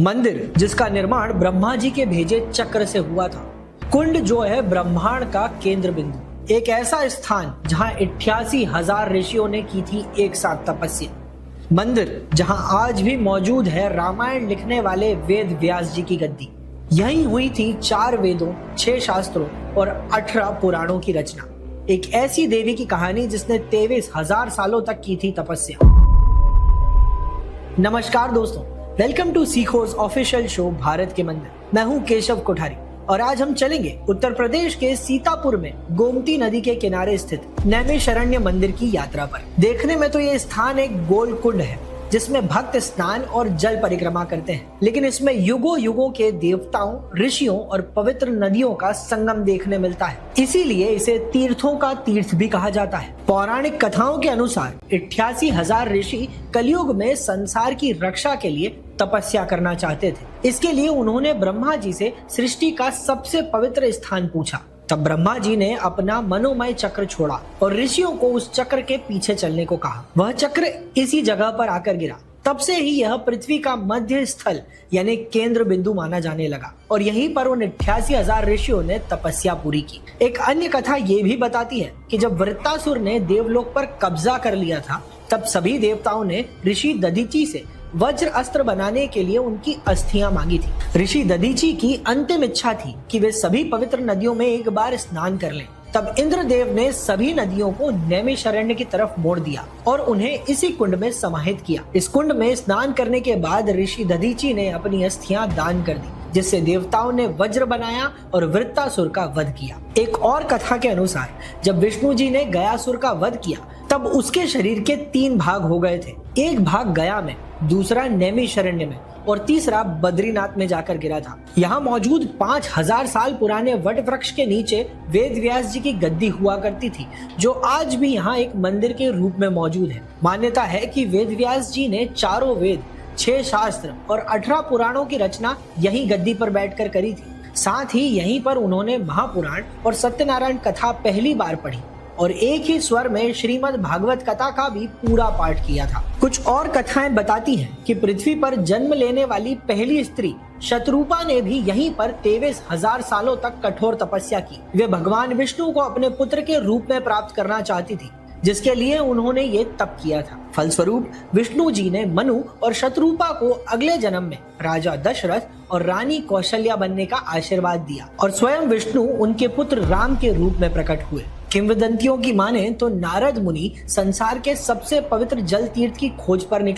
मंदिर जिसका निर्माण ब्रह्मा जी के भेजे चक्र से हुआ था। कुंड जो है ब्रह्मांड का केंद्र बिंदु, एक ऐसा स्थान जहां 88,000 ऋषियों ने की थी एक साथ तपस्या। मंदिर जहां आज भी मौजूद है रामायण लिखने वाले वेद व्यास जी की गद्दी। यहीं हुई थी 4 वेदों, 6 शास्त्रों और 18 पुराणों की रचना। एक ऐसी देवी की कहानी जिसने 23,000 सालों तक की थी तपस्या। नमस्कार दोस्तों, welcome to Seekho's official show Bharat के मंदिर। मैं हूं केशव कोठारी और आज हम चलेंगे उत्तर प्रदेश के सीतापुर में गोमती नदी के किनारे स्थित नैमिषारण्य मंदिर की यात्रा पर। देखने में तो ये स्थान एक गोल कुंड है जिसमें भक्त स्नान और जल परिक्रमा करते हैं, लेकिन इसमें युगों युगों के देवताओं, ऋषियों और पवित्र नदियों का संगम देखने मिलता है। इसीलिए इसे तीर्थों का तीर्थ भी कहा जाता है। पौराणिक कथाओं के अनुसार 88,000 ऋषि कलयुग में संसार की रक्षा के लिए तपस्या करना चाहते थे। इसके लिए उन्होंने ब्रह्मा जी से सृष्टि का सबसे पवित्र स्थान पूछा। तब ब्रह्मा जी ने अपना मनोमय चक्र छोड़ा और ऋषियों को उस चक्र के पीछे चलने को कहा। वह चक्र इसी जगह पर आकर गिरा। तब से ही यह पृथ्वी का मध्य स्थल यानी केंद्र बिंदु माना जाने लगा और यहीं पर उन 88,000 ऋषियों ने तपस्या पूरी की। एक अन्य कथा ये भी बताती है कि जब वृत्तासुर ने देवलोक पर कब्जा कर लिया था, तब सभी देवताओं ने ऋषि दधीचि से वज्र अस्त्र बनाने के लिए उनकी अस्थियां मांगी थी। ऋषि दधीचि की अंतिम इच्छा थी कि वे सभी पवित्र नदियों में एक बार स्नान कर लें। तब इंद्रदेव ने सभी नदियों को नैमिषारण्य की तरफ मोड़ दिया और उन्हें इसी कुंड में समाहित किया। इस कुंड में स्नान करने के बाद ऋषि दधीचि ने अपनी अस्थियां दान कर दी, जिससे देवताओं ने वज्र बनाया और वृत्तासुर का वध किया। एक और कथा के अनुसार जब विष्णु जी ने गयासुर का वध किया, तब उसके शरीर के 3 भाग हो गए थे। एक भाग गया में, दूसरा नैमिषारण्य में और तीसरा बद्रीनाथ में जाकर गिरा था। यहाँ मौजूद 5,000 साल पुराने वट वृक्ष के नीचे वेद व्यास जी की गद्दी हुआ करती थी, जो आज भी यहाँ एक मंदिर के रूप में मौजूद है। मान्यता है कि वेद व्यास जी ने 4 वेद, 6 शास्त्र और 18 पुराणों की रचना यही गद्दी पर बैठकर करी थी। साथ ही यहीं पर उन्होंने महापुराण और सत्यनारायण कथा पहली बार पढ़ी और एक ही स्वर में श्रीमद् भागवत कथा का भी पूरा पाठ किया था। कुछ और कथाएं बताती हैं कि पृथ्वी पर जन्म लेने वाली पहली स्त्री शतरूपा ने भी यहीं पर 23,000 सालों तक कठोर तपस्या की। वे भगवान विष्णु को अपने पुत्र के रूप में प्राप्त करना चाहती थी, जिसके लिए उन्होंने ये तप किया था। फलस्वरूप विष्णु जी ने मनु और शतरूपा को अगले जन्म में राजा दशरथ और रानी कौशल्या बनने का आशीर्वाद दिया और स्वयं विष्णु उनके पुत्र राम के रूप में प्रकट हुए। किंवदंतियों की माने तो नारद मुनि संसार के सबसे पवित्र जल तीर्थ की खोज पर निकले